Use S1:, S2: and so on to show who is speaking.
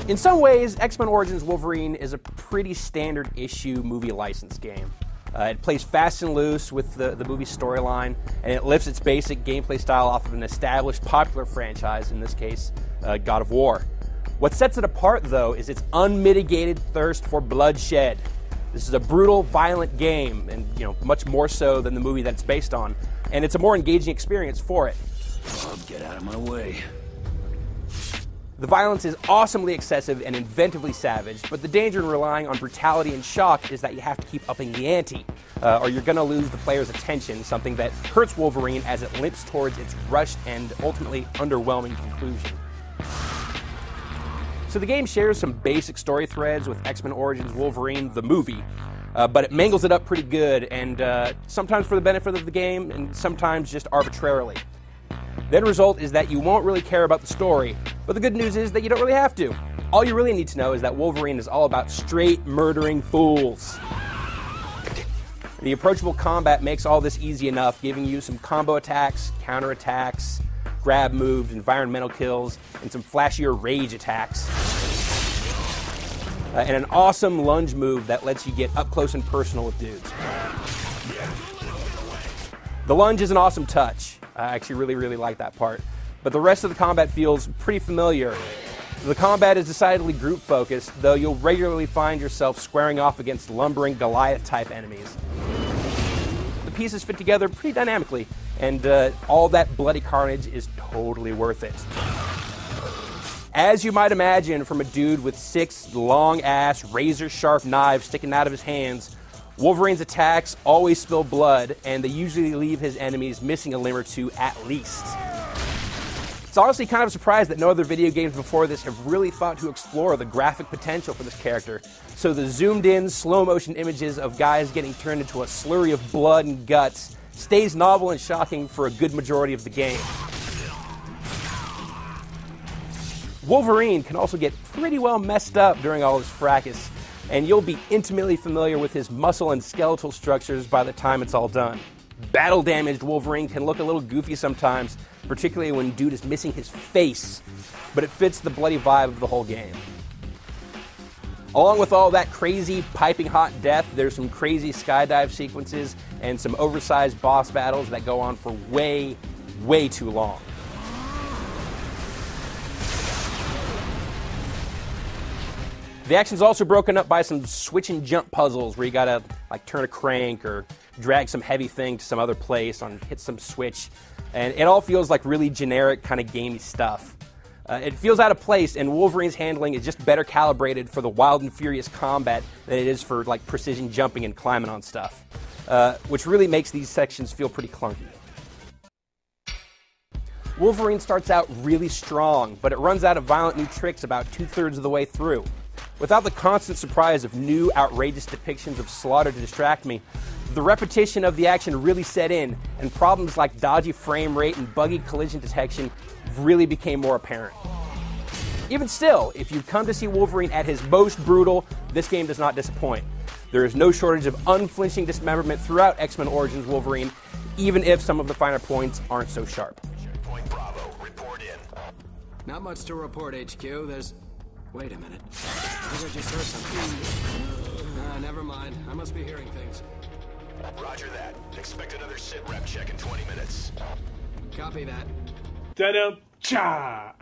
S1: In some ways, X-Men Origins Wolverine is a pretty standard issue movie license game. It plays fast and loose with the movie's storyline, and it lifts its basic gameplay style off of an established popular franchise, in this case, God of War. What sets it apart, though, is its unmitigated thirst for bloodshed. This is a brutal, violent game, and much more so than the movie that it's based on, and it's a more engaging experience for it.
S2: Get out of my way.
S1: The violence is awesomely excessive and inventively savage, but the danger in relying on brutality and shock is that you have to keep upping the ante, or you're going to lose the player's attention, something that hurts Wolverine as it limps towards its rushed and ultimately underwhelming conclusion. So the game shares some basic story threads with X-Men Origins Wolverine, the movie, but it mangles it up pretty good, and sometimes for the benefit of the game, and sometimes just arbitrarily. The end result is that you won't really care about the story, but the good news is that you don't really have to. All you really need to know is that Wolverine is all about straight murdering fools. The approachable combat makes all this easy enough, giving you some combo attacks, counter attacks, grab moves, environmental kills, and some flashier rage attacks. And an awesome lunge move that lets you get up close and personal with dudes. The lunge is an awesome touch. I actually really like that part. But the rest of the combat feels pretty familiar. The combat is decidedly group focused, though you'll regularly find yourself squaring off against lumbering Goliath-type enemies. The pieces fit together pretty dynamically, and all that bloody carnage is totally worth it. As you might imagine from a dude with 6 long-ass, razor-sharp knives sticking out of his hands, Wolverine's attacks always spill blood, and they usually leave his enemies missing a limb or two at least. It's honestly kind of a surprise that no other video games before this have really thought to explore the graphic potential for this character, so the zoomed-in, slow-motion images of guys getting turned into a slurry of blood and guts stays novel and shocking for a good majority of the game. Wolverine can also get pretty well messed up during all his fracas, and you'll be intimately familiar with his muscle and skeletal structures by the time it's all done. Battle-damaged Wolverine can look a little goofy sometimes, particularly when dude is missing his face, but it fits the bloody vibe of the whole game. Along with all that crazy, piping hot death, there's some crazy skydive sequences and some oversized boss battles that go on for way too long. The action's also broken up by some switch and jump puzzles where you gotta turn a crank or drag some heavy thing to some other place, hit some switch, and it all feels like really generic kind of gamey stuff. It feels out of place, and Wolverine's handling is just better calibrated for the wild and furious combat than it is for precision jumping and climbing on stuff, which really makes these sections feel pretty clunky. Wolverine starts out really strong, but it runs out of violent new tricks about 2/3 of the way through. Without the constant surprise of new, outrageous depictions of slaughter to distract me, the repetition of the action really set in, and problems like dodgy frame rate and buggy collision detection really became more apparent. Even still, if you've come to see Wolverine at his most brutal, this game does not disappoint. There is no shortage of unflinching dismemberment throughout X-Men Origins Wolverine, even if some of the finer points aren't so sharp.
S3: Point Bravo, report in.
S2: Not much to report, HQ. Wait a minute. I think I just heard something. Never mind. I must be hearing things.
S3: Roger that. Expect another sit rep check in 20 minutes.
S2: Copy that.
S4: Ta-da! Cha!